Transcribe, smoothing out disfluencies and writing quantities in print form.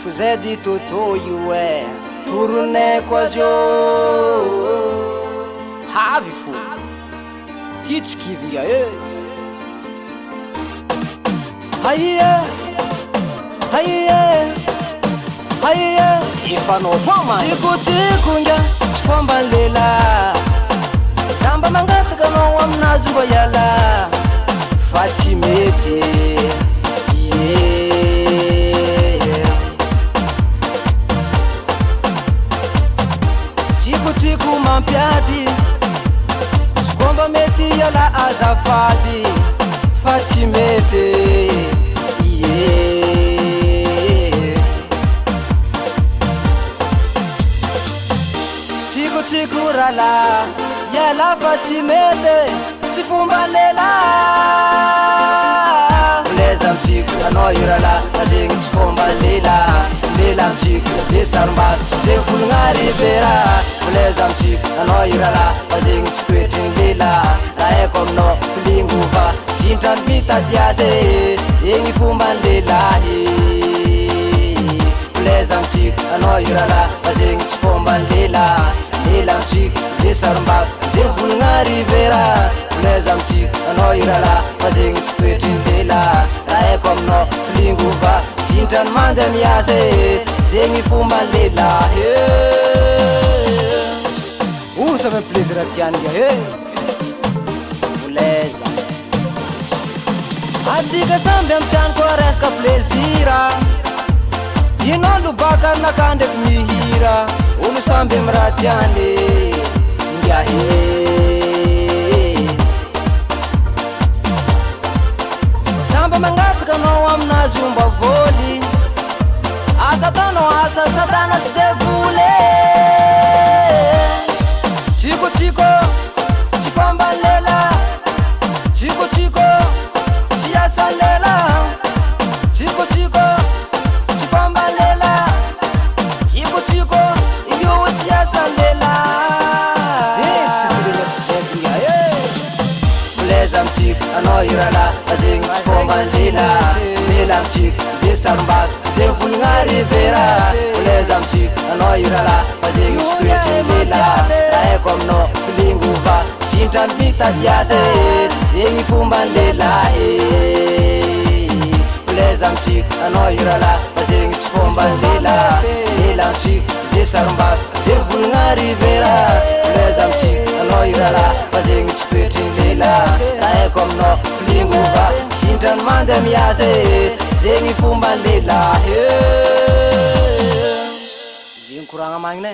FZ Toto io tournée quasi havy fo titsikivia haie ifanao poma tsikotsikonga tsy fomban lela zamba mangataka anao aminazy mba iala fa tsy mety tsikotsiko mampiady sy komba mety iala azafady fa tsy mety tsikotsiko rala iala fa tsy mety tsy fomba lela leza amitsiko anao irala azegny tsy fomba lela amitsiko ze sarimbato ze volonarivera leza amitsiko anao irala azegny tsy toetriny lela raha haiko aminao filingova sintrany mitady azy zegny fomban lelahy leza amitsiko anao irala azegny tsy fomban lela amitsiko ze sarimbato ze volonarivera leza amitsiko anao irala azegny tsy toetriny lela raha haiko aminao filingova sintrany mandeha miasa zegny fomban lelahy osa me plaisir tianga voleza atsika samby amy tiany koa resaka plaisira ino lobaka anaka ndraiky mihira olo samby amy raha tiany ngiahe samby magnataka anao aminazy omba voly asa ataonao asa satana sy devole tsikotsiko tsy fomba lela tsikotsiko tsy asa lela tsikotsiko tsy fomba lela tsikotsiko io tsy asa lela leza amitsiko anao irala azegny tsy fomba lela amitsiko ze sarimbato ze volonarivera leza amitsiko anao irala azegny tsy toetriny lela raha haiko aminao filingova sintrany mitady azy zegny fomban lelahy leza amitsiko anao irala azegny tsy fomban lela amitsiko ze sarimbato ze volonarivera leza amitsiko anao irala azegny tsy toetriny lela raha haiko aminao filingova sintrany mandeha miasa zegny fomban lelahy zegny koragna magnina